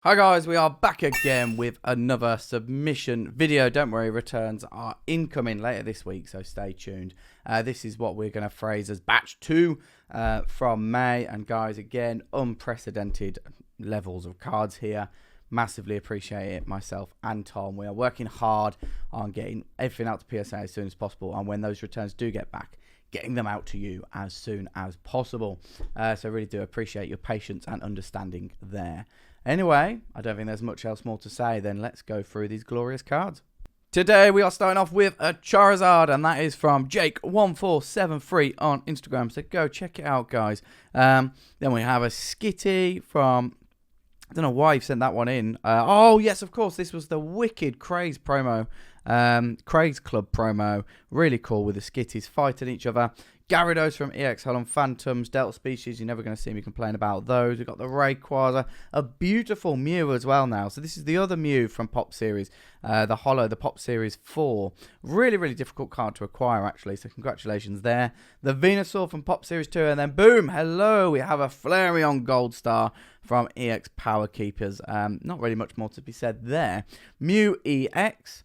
Hi guys, we are back again with another submission video. Don't worry, returns are incoming later this week, so stay tuned. This is what we're going to phrase as batch 2 from May. And guys, again, unprecedented levels of cards here. Massively appreciate it, myself and Tom. We are working hard on getting everything out to PSA as soon as possible. And when those returns do get back, getting them out to you as soon as possible. So I really do appreciate your patience and understanding there. Anyway, I don't think there's much else more to say. Then let's go through these glorious cards. Today we are starting off with a Charizard, and that is from Jake1473 on Instagram. So go check it out, guys. Then we have a Skitty from... I don't know why you've sent that one in. Oh, yes, of course. This was the Wicked Craze promo. Craze Club promo. Really cool with the Skitties fighting each other. Gyarados from EX Holland Phantoms. Delta Species. You're never going to see me complain about those. We've got the Rayquaza. A beautiful Mew as well now. So this is the other Mew from Pop Series. The Holo, the Pop Series 4. Really, really difficult card to acquire, actually. So congratulations there. The Venusaur from Pop Series 2. And then, boom, hello. We have a Flareon Gold Star from EX Power Keepers. Not really much more to be said there. Mew EX.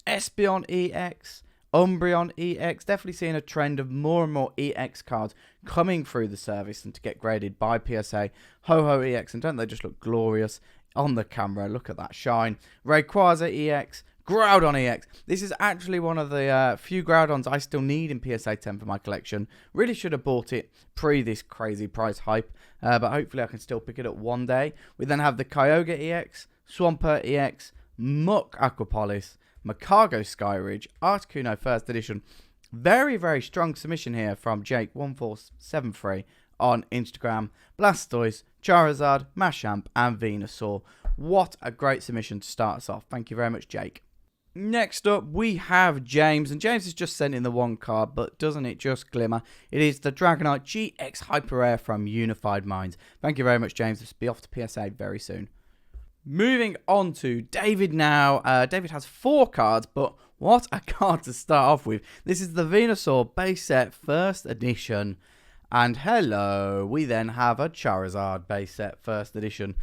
Espeon EX. Umbreon EX. Definitely seeing a trend of more and more EX cards coming through the service and to get graded by PSA. Ho-Ho EX. And don't they just look glorious on the camera? Look at that shine. Rayquaza EX. Groudon EX. This is actually one of the few Groudons I still need in PSA 10 for my collection. Really should have bought it pre this crazy price hype. But hopefully I can still pick it up one day. We then have the Kyogre EX. Swampert EX. Muck Aquapolis. Macargo Skyridge, Articuno First Edition. Very, very strong submission here from Jake1473 on Instagram. Blastoise, Charizard, Machamp, and Venusaur. What a great submission to start us off. Thank you very much, Jake. Next up, we have James. And James has just sent in the one card, but doesn't it just glimmer? It is the Dragonite GX Hyper Rare from Unified Minds. Thank you very much, James. This will be off to PSA very soon. Moving on to David now. David has 4 cards, but what a card to start off with. This is the Venusaur base set first edition. And hello, we then have a Charizard base set first edition.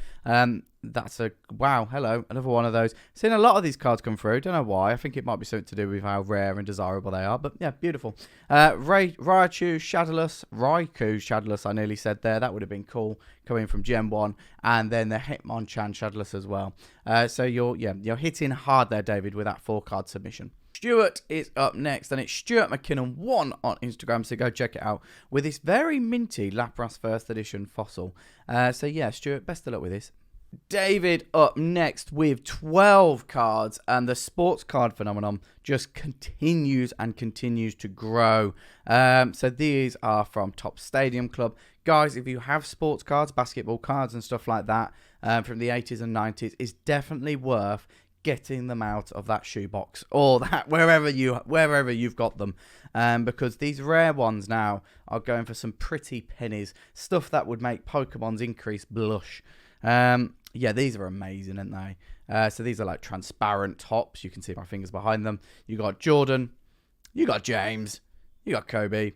That's a, wow, hello, another one of those. Seen a lot of these cards come through. Don't know why. I think it might be something to do with how rare and desirable they are. But yeah, beautiful. Raichu, Shadowless, I nearly said there. That would have been cool coming from Gen 1. And then the Hitmonchan Shadowless as well. So you're hitting hard there, David, with that 4-card submission. Stewart is up next, and it's Stuart McKinnon 1 on Instagram, so go check it out, with this very minty Lapras First Edition fossil. So yeah, Stuart, best of luck with this. David up next with 12 cards, and the sports card phenomenon just continues and continues to grow. So these are from Top Stadium Club. Guys, if you have sports cards, basketball cards and stuff like that from the 80s and 90s, it's definitely worth getting them out of that shoebox or that wherever you've got them, because these rare ones now are going for some pretty pennies, stuff that would make Pokemon's increase blush. Yeah, these are amazing, aren't they? So these are like transparent tops. You can see my fingers behind them. You got Jordan, you got James, you got Kobe,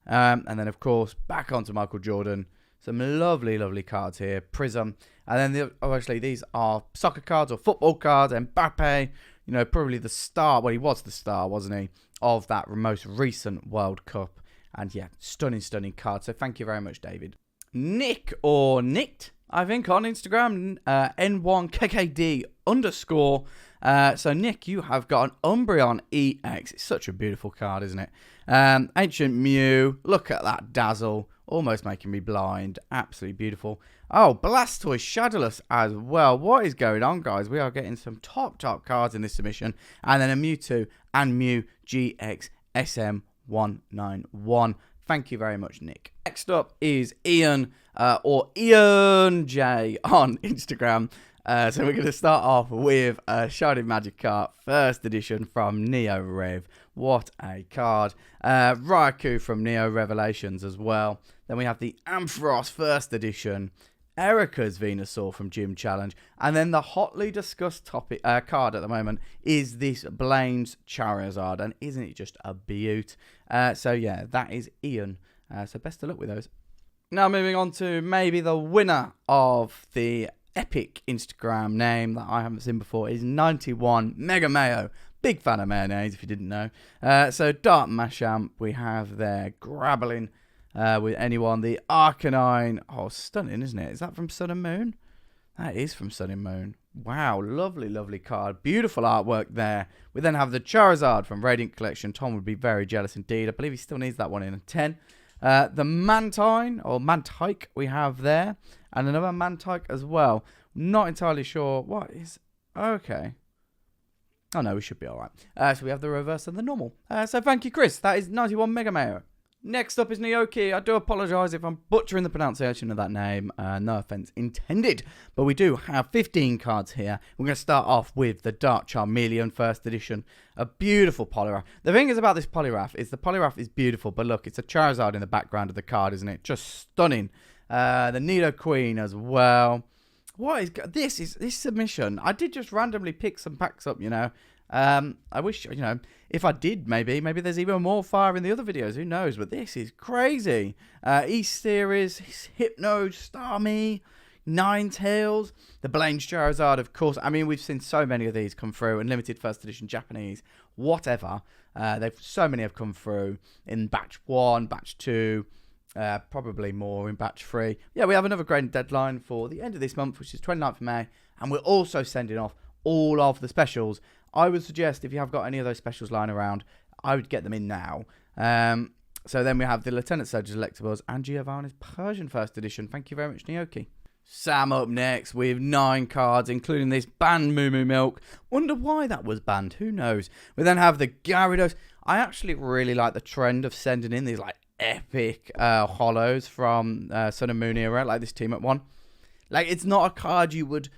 and then of course back onto Michael Jordan. Some lovely, lovely cards here. Prism. And then, obviously, these are soccer cards or football cards. Mbappe, you know, probably the star. Well, he was the star, wasn't he, of that most recent World Cup. And, yeah, stunning, stunning card. So, thank you very much, David. Nick, or Nicked, I think, on Instagram. N1KKD _. So, Nick, you have got an Umbreon EX. It's such a beautiful card, isn't it? Ancient Mew. Look at that dazzle. Almost making me blind. Absolutely beautiful. Oh, Blastoise Shadowless as well. What is going on, guys? We are getting some top cards in this submission. And then a Mewtwo and Mew GX SM191. Thank you very much, Nick. Next up is Ian, or Ian J on Instagram. So we're going to start off with a Shining Magikarp First Edition from Neo Rev. What a card. Raikou from Neo Revelations as well. Then we have the Ampharos First Edition. Erica's Venusaur from Gym Challenge. And then the hotly discussed topic card at the moment is this Blaine's Charizard. And isn't it just a beaut? So yeah, that is Ian. So best of luck with those. Now moving on to maybe the winner of the epic Instagram name that I haven't seen before is 91 Mega Mayo. Big fan of mayonnaise, if you didn't know. So Dark Machamp, we have there grappling with anyone. The Arcanine, oh, stunning, isn't it? Is that from Sun and Moon? That is from Sun and Moon. Wow, lovely, lovely card. Beautiful artwork there. We then have the Charizard from Radiant Collection. Tom would be very jealous indeed. I believe he still needs that one in a 10. The Mantine, or Mantike, we have there. And another Mantike as well. Not entirely sure what is... Okay. Oh, no, we should be all right. So we have the reverse and the normal. So thank you, Chris. That is 91 Mega Mayo. Next up is Nyoki. I do apologise if I'm butchering the pronunciation of that name. No offence intended. But we do have 15 cards here. We're going to start off with the Dark Charmeleon First Edition. A beautiful Poliwrath. The thing is about this Poliwrath is the Poliwrath is beautiful. But look, it's a Charizard in the background of the card, isn't it? Just stunning. The Nidoqueen as well. What is this submission? I did just randomly pick some packs up, you know. I wish, you know, if I did, maybe there's even more fire in the other videos. Who knows? But this is crazy. East Series, Hypno, Starmie, Ninetales, the Blaine Charizard, of course. I mean, we've seen so many of these come through, and limited first edition Japanese, whatever. So many have come through in batch 1, batch 2. Probably more in batch 3. Yeah, we have another grading deadline for the end of this month, which is 29th of May. And we're also sending off all of the specials. I would suggest if you have got any of those specials lying around, I would get them in now. So then we have the Lieutenant Surge's Electables and Giovanni's Persian First Edition. Thank you very much, Nyoki. Sam up next with 9 cards, including this banned Moo Moo Milk. Wonder why that was banned. Who knows? We then have the Gyarados. I actually really like the trend of sending in these, like, epic hollows from Sun and Moon era, like this team up one. Like, it's not a card you would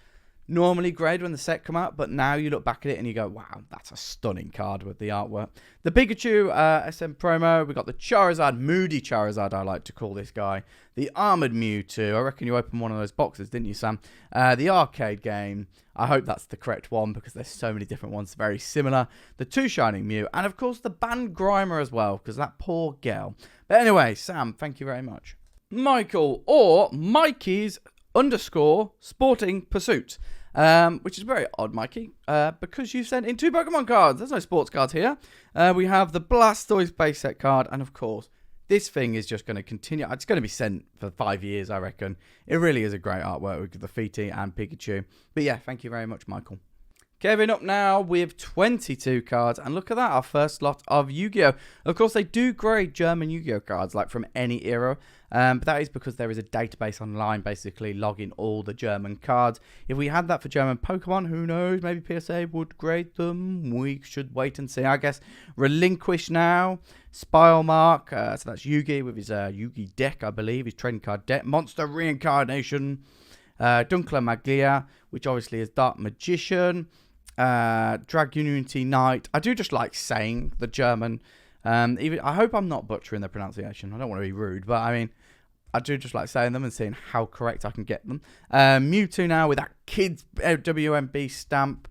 normally grade when the set come out, but now you look back at it and you go, wow, that's a stunning card with the artwork. The Pikachu SM promo, we got the Charizard, Moody Charizard, I like to call this guy. The Armored Mewtwo, I reckon you opened one of those boxes, didn't you, Sam? The arcade game, I hope that's the correct one because there's so many different ones very similar. The 2 Shining Mew, and of course the banned Grimer as well, because that poor girl. But anyway, Sam, thank you very much. Michael, or Mikey's _ Sporting Pursuit. Which is very odd, Mikey, because you sent in 2 Pokemon cards. There's no sports cards here. We have the Blastoise base set card, and of course, this thing is just going to continue. It's going to be sent for 5 years, I reckon. It really is a great artwork with the Fiti and Pikachu. But yeah, thank you very much, Michael. Kevin up now with 22 cards, and look at that, our first lot of Yu-Gi-Oh! Of course, they do grade German Yu-Gi-Oh! Cards, like from any era, but that is because there is a database online basically logging all the German cards. If we had that for German Pokemon, who knows, maybe PSA would grade them. We should wait and see, I guess. Relinquish now, Spilemark, so that's Yugi with his Yugi deck, I believe, his trading card deck. Monster Reincarnation, Dunkler Maglia, which obviously is Dark Magician. Dragunity Knight. I do just like saying the German. Even I hope I'm not butchering the pronunciation. I don't want to be rude, but I mean, I do just like saying them and seeing how correct I can get them. Mewtwo now with that Kids WMB stamp.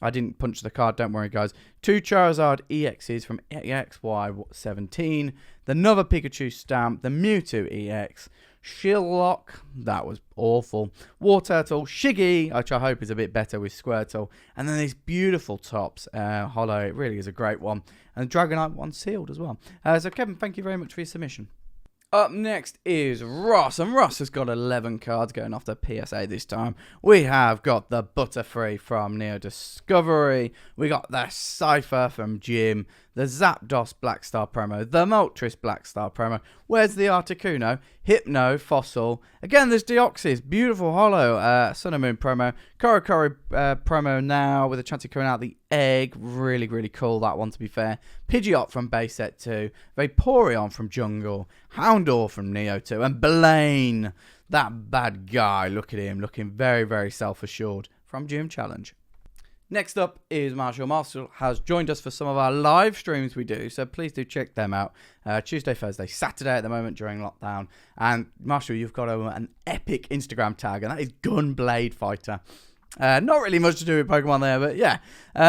I didn't punch the card, don't worry, guys. 2 Charizard EXs from EXY17. The another Pikachu stamp. The Mewtwo EX. Shillock, that was awful. War Turtle, Shiggy, which I hope is a bit better with Squirtle. And then these beautiful tops, Hollow, it really is a great one. And the Dragonite one sealed as well. So Kevin, thank you very much for your submission. Up next is Ross, and Ross has got 11 cards going off the PSA this time. We have got the Butterfree from Neo Discovery. We got the Cypher from Jim. The Zapdos Black Star promo. The Moltres Black Star promo. Where's the Articuno? Hypno, Fossil. Again, there's Deoxys. Beautiful Hollow. Sun and Moon promo. Korokoro promo now with a chance of coming out the egg. Really, really cool, that one, to be fair. Pidgeot from Base Set 2. Vaporeon from Jungle. Houndour from Neo 2. And Blaine, that bad guy. Look at him, looking very, very self-assured from Gym Challenge. Next up is Marcel. Marcel has joined us for some of our live streams we do, so please do check them out. Tuesday, Thursday, Saturday at the moment during lockdown. And Marcel, you've got an epic Instagram tag, and that is Gunblade Fighter. Not really much to do with Pokemon there, but yeah.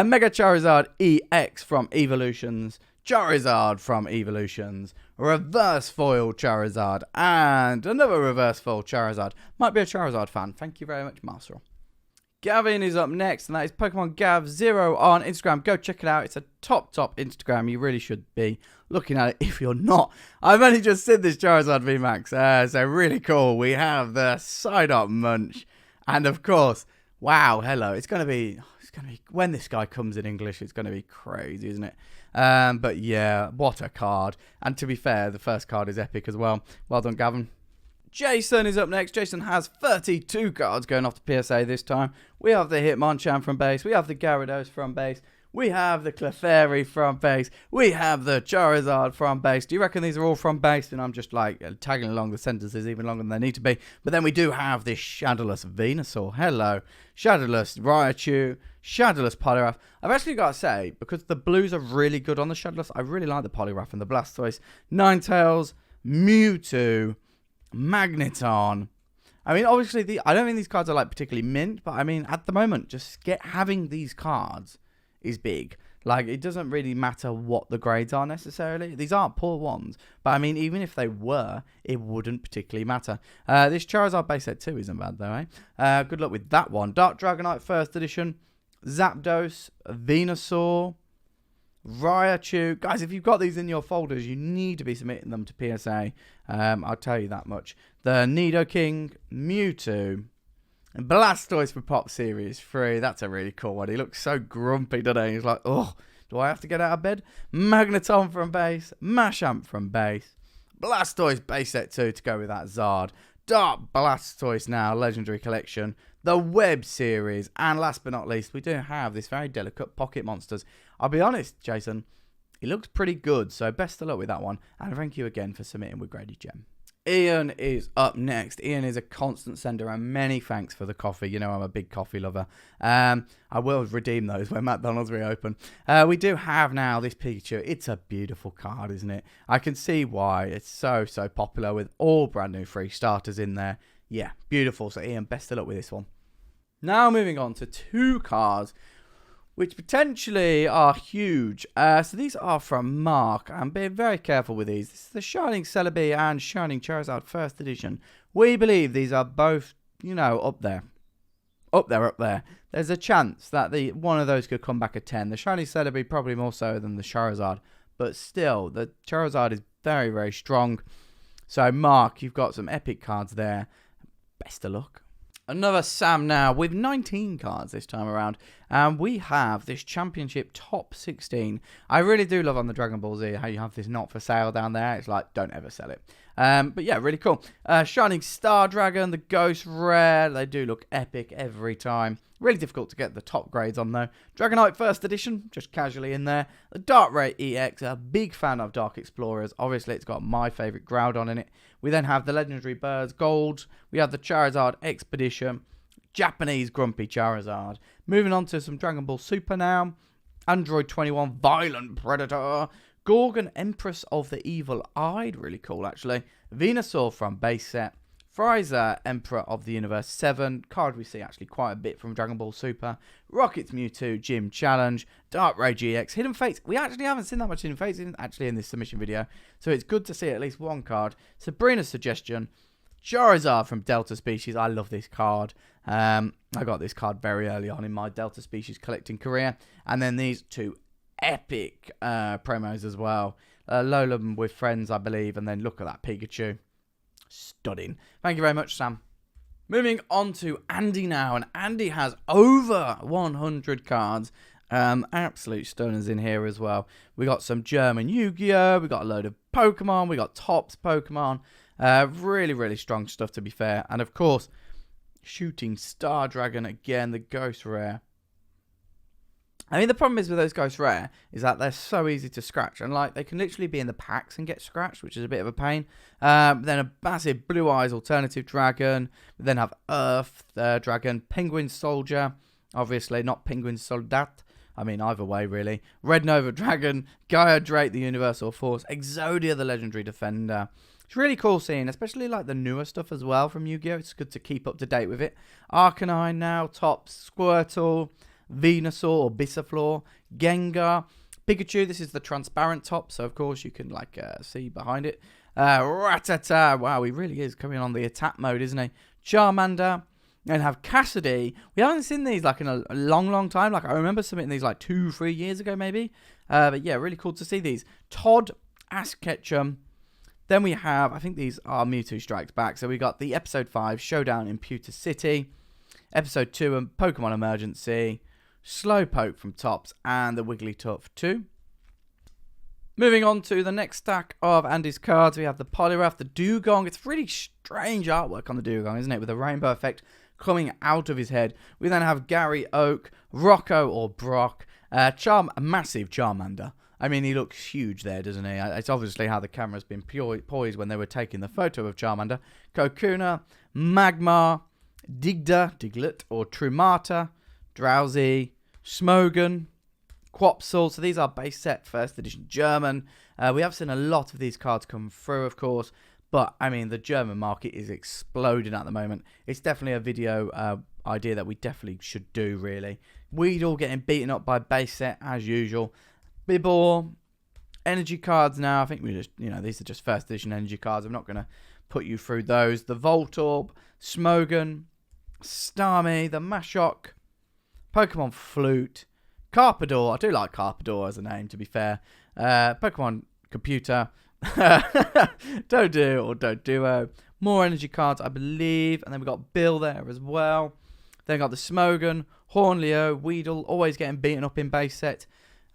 Mega Charizard EX from Evolutions. Charizard from Evolutions, reverse foil Charizard, and another reverse foil Charizard. Might be a Charizard fan. Thank you very much, Marcel. Gavin is up next, and that is Pokemon Gav0 on Instagram. Go check it out. It's a top Instagram. You really should be looking at it if you're not. I've only just seen this Charizard VMAX, so really cool. We have the Psyduck Munch, and of course, wow, hello. It's gonna be when this guy comes in English. It's gonna be crazy, isn't it? But yeah, what a card. And to be fair, the first card is epic as well. Well done, Gavin. Jayson is up next. Jayson has 32 cards going off the PSA this time. We have the Hitmonchan from base. We have the Gyarados from base. We have the Clefairy from base. We have the Charizard from base. Do you reckon these are all from base? And I'm just like tagging along the sentences even longer than they need to be. But then we do have this Shadowless Venusaur. Hello. Shadowless Raichu. Shadowless Poliwrath. I've actually got to say, because the blues are really good on the Shadowless, I really like the Poliwrath and the Blastoise. Ninetales, Mewtwo, Magneton. I mean, obviously, I don't think these cards are like particularly mint, but I mean, at the moment, just having these cards is big. Like, it doesn't really matter what the grades are necessarily. These aren't poor ones, but I mean, even if they were, it wouldn't particularly matter. This Charizard base set 2 isn't bad though, eh? Good luck with that one. Dark Dragonite First Edition, Zapdos, Venusaur, Raichu. Guys, if you've got these in your folders, you need to be submitting them to PSA. I'll tell you that much. The Nidoking, Mewtwo, and Blastoise for Pop Series 3. That's a really cool one. He looks so grumpy today. He's like, oh, do I have to get out of bed? Magneton from base, Machamp from base, Blastoise base set 2 to go with that Zard. Dark Blastoise now, Legendary Collection, the Web Series, and last but not least, we do have this very delicate Pocket Monsters. I'll be honest, Jayson, it looks pretty good, so best of luck with that one, and thank you again for submitting with Grady Gem. Ian is up next. Ian is a constant sender, and many thanks for the coffee. You know I'm a big coffee lover. I will redeem those when McDonald's reopen. We do have now this Pikachu. It's a beautiful card, isn't it? I can see why it's so popular with all brand new free starters in there. Yeah, beautiful. So Ian, best of luck with this one. Now moving on to two cards which potentially are huge. So these are from Mark. I'm being very careful with these. This is the Shining Celebi and Shining Charizard First Edition. We believe these are both, you know, up there. Up there. There's a chance that one of those could come back at 10. The Shining Celebi probably more so than the Charizard. But still, the Charizard is very, very strong. So Mark, you've got some epic cards there. Best of luck. Another Sam now with 19 cards this time around. And we have this Championship Top 16. I really do love on the Dragon Ball Z how you have this not for sale down there. It's like, don't ever sell it. But yeah, really cool. Shining Star Dragon, the Ghost Rare. They do look epic every time. Really difficult to get the top grades on though. Dragonite First Edition, just casually in there. The Dark Ray EX, a big fan of Dark Explorers. Obviously, it's got my favourite Groudon in it. We then have the Legendary Birds Gold. We have the Charizard Expedition. Japanese Grumpy Charizard. Moving on to some Dragon Ball Super now. Android 21 Violent Predator. Gorgon Empress of the Evil Eye. Really cool, actually. Venusaur from base set. Frieza, Emperor of the Universe 7, card we see actually quite a bit from Dragon Ball Super. Rocket's Mewtwo, Gym Challenge, Dark Ray GX, Hidden Fates. We actually haven't seen that much Hidden Fates actually in this submission video, so it's good to see at least one card. Sabrina's Suggestion, Charizard from Delta Species. I love this card. I got this card very early on in my Delta Species collecting career. And then these two epic promos as well. Lola with Friends, I believe, and then look at that Pikachu. Stunning. Thank you very much, Sam. Moving on to Andy now, and Andy has over 100 cards. Absolute stunners in here as well. We got some German Yu-Gi-Oh! We got a load of Pokemon. We got Topps Pokemon. Really, really strong stuff, to be fair. And of course, Shooting Star Dragon again, the Ghost Rare. I mean, the problem is with those Ghost Rare is that they're so easy to scratch. And, like, they can literally be in the packs and get scratched, which is a bit of a pain. Then a massive Blue Eyes Alternative Dragon. We then have Earth Dragon. Penguin Soldier. Obviously, not Penguin Soldat. I mean, either way, really. Red Nova Dragon. Gaia Drake, the Universal Force. Exodia, the Legendary Defender. It's really cool seeing, especially, like, the newer stuff as well from Yu-Gi-Oh! It's good to keep up to date with it. Arcanine now. Topps. Squirtle. Venusaur or Bisaflor, Gengar, Pikachu, this is the transparent top, so of course you can like see behind it. Rattata, wow, he really is coming on the attack mode, isn't he? Charmander, and have Cassidy. We haven't seen these like in a long time. Like I remember submitting these like 2-3 years ago maybe. But yeah, really cool to see these. Todd, Ash Ketchum. Then we have, I think these are Mewtwo Strikes Back. So we got the Episode 5 Showdown in Pewter City. Episode 2 and Pokemon Emergency. Slowpoke from Tops and the Wigglytuff 2. Moving on to the next stack of Andy's cards, we have the Poliwrath, the Dugong. It's really strange artwork on the Dugong, isn't it? With a rainbow effect coming out of his head. We then have Gary Oak, Rocco or Brock, massive Charmander. I mean, he looks huge there, doesn't he? It's obviously how the camera's been poised when they were taking the photo of Charmander. Kokuna, Magmar, Diglett or Trumata, Drowsy, Smogon, Quapsal. So these are base set first edition German. We have seen a lot of these cards come through, of course. But, I mean, the German market is exploding at the moment. It's definitely a video idea that we definitely should do, really. Weedle getting beaten up by base set, as usual. Bibor, energy cards now. I think we just, these are just first edition energy cards. I'm not going to put you through those. The Voltorb, Smogon, Starmie, the Mashok, Pokemon Flute, Carpador. I do like Carpador as a name, to be fair. Pokemon Computer. Don't Duo. More energy cards, I believe. And then we got Bill there as well. Then got the Smogon, Hornleo, Weedle, always getting beaten up in base set.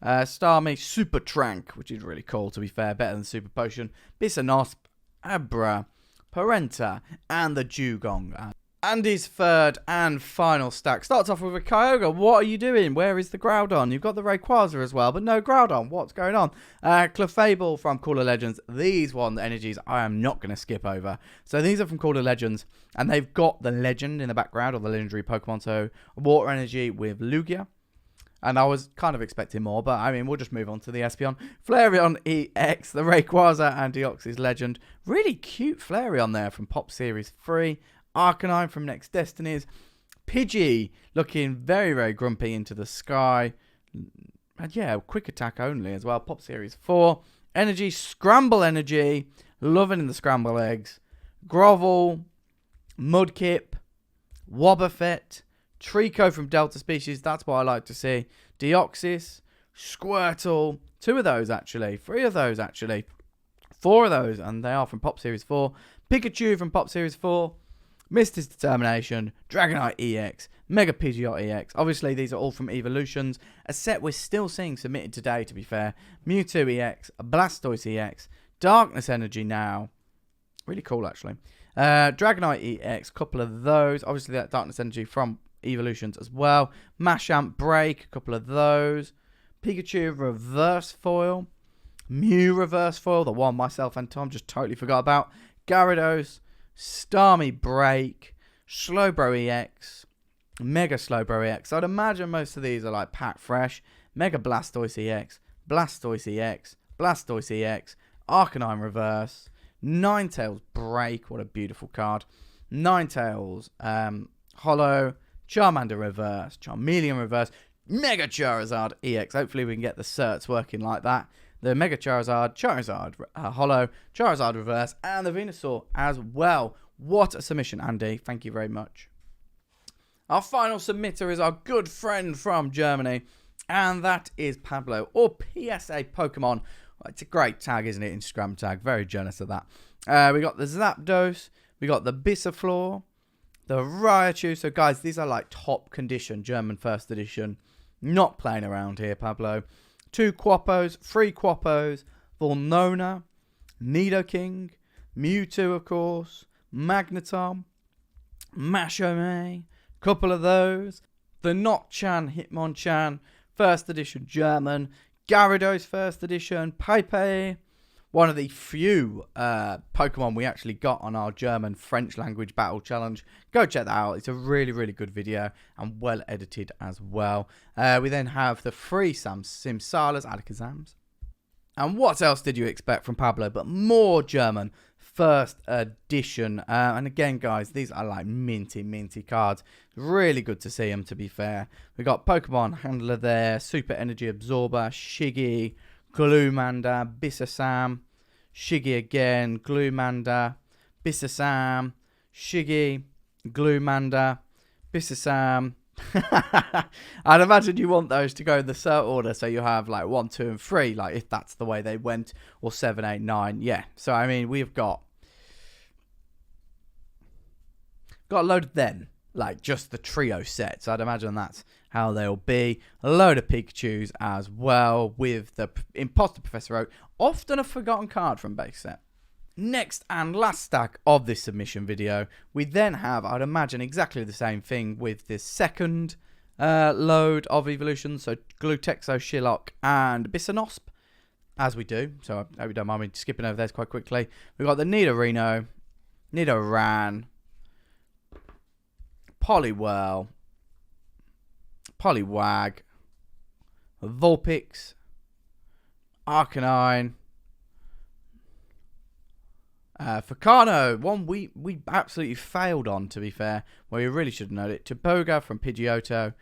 Starmie, Super Trank, which is really cool, to be fair. Better than Super Potion. Bissonosp, Abra, Parenta, and the Dugong. Andy's third and final stack starts off with a Kyogre. What are you doing? Where is the Groudon? You've got the Rayquaza as well, but no Groudon. What's going on? Clefable from Cooler Legends. These one energies I am not going to skip over. So these are from Cooler Legends, and they've got the legend in the background, or the legendary Pokemon. So Water Energy with Lugia. And I was kind of expecting more, but I mean, we'll just move on to the Espeon. Flareon EX, the Rayquaza and Deoxys Legend. Really cute Flareon there from Pop Series 3. Arcanine from Next Destinies. Pidgey looking very, very grumpy into the sky. And yeah, quick attack only as well. Pop Series 4. Energy, Scramble Energy. Loving the Scramble Eggs. Grovel. Mudkip. Wobbuffet. Trico from Delta Species. That's what I like to see. Deoxys. Squirtle. 2 of those actually. 3 of those actually. 4 of those. And they are from Pop Series 4. Pikachu from Pop Series 4. Misty's Determination, Dragonite EX, Mega Pidgeot EX. Obviously, these are all from Evolutions. A set we're still seeing submitted today, to be fair. Mewtwo EX, Blastoise EX, Darkness Energy now. Really cool, actually. Dragonite EX, couple of those. Obviously, that Darkness Energy from Evolutions as well. Machamp Break, a couple of those. Pikachu Reverse Foil. Mew Reverse Foil, the one myself and Tom just totally forgot about. Gyarados. Starmie Break, Slowbro EX, Mega Slowbro EX. I'd imagine most of these are like pack fresh. Mega Blastoise EX, Blastoise EX, Blastoise EX, Arcanine Reverse, Ninetales Break. What a beautiful card. Ninetales, Hollow, Charmander Reverse, Charmeleon Reverse, Mega Charizard EX. Hopefully we can get the certs working like that. The Mega Charizard, Charizard Hollow, Charizard Reverse, and the Venusaur as well. What a submission, Andy. Thank you very much. Our final submitter is our good friend from Germany, and that is Pablo, or PSA Pokemon. It's a great tag, isn't it? Instagram tag. Very jealous of that. We got the Zapdos. We got the Bisaflor. The Raichu. So, guys, these are like top condition German first edition. Not playing around here, Pablo. 2 Quappos, 3 Quappos, Volnona, Nidoking, Mewtwo, of course, Magneton, Mashome, couple of those, the Notchan, Hitmonchan, first edition German, Gyarados, first edition, Pepe, one of the few Pokemon we actually got on our German French language battle challenge. Go check that out. It's a really, really good video and well edited as well. We then have the free Simsalas, Alakazams. And what else did you expect from Pablo but more German first edition. And again, guys, these are like minty cards. Really good to see them, to be fair. We got Pokemon Handler there, Super Energy Absorber, Shiggy, Gloomander, Bisasam, Shiggy again, Gloomander, Bisasam, Shiggy, Gloomander, Bisasam. I'd imagine you want those to go in the cert order, so you have like 1, 2, and 3, like if that's the way they went, or 7, 8, 9. Yeah. So I mean, we've got a load of them, like just the trio set. So I'd imagine that's how they'll be. A load of Pikachus as well, with the Imposter Professor Oak, often a forgotten card from base set. Next and last stack of this submission video, we then have, I'd imagine, exactly the same thing with this second load of evolutions. So Glutexo, Shillock, and Bissanosp, as we do. So I hope you don't mind me skipping over those quite quickly. We've got the Nidorino, Nidoran, Poliwhirl, Poliwag, Vulpix, Arcanine, Furcano, one we absolutely failed on, to be fair, where we really should have known it. Taboga from Pidgeotto,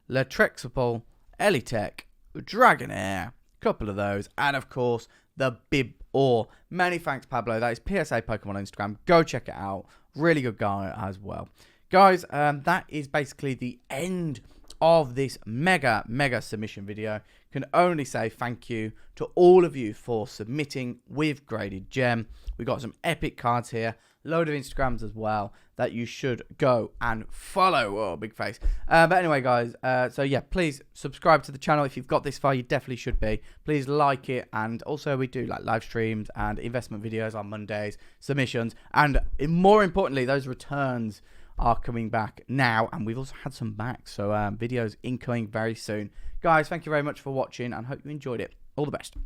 Latrexapal, Elitech, Dragonair, couple of those, and of course the Bib Or. Many thanks, Pablo. That is PSA Pokemon on Instagram. Go check it out. Really good guy as well. Guys, that is basically the end of this mega submission video. Can only say thank you to all of you for submitting with Graded Gem. We got some epic cards here, load of Instagrams as well that you should go and follow. Oh, big face. But anyway, guys, so yeah, please subscribe to the channel. If you've got this far, you definitely should be. Please like it, and also we do like live streams and investment videos on Mondays, submissions, and more importantly, those returns are coming back now, and we've also had some back, so videos incoming very soon. Guys, thank you very much for watching, and hope you enjoyed it. All the best.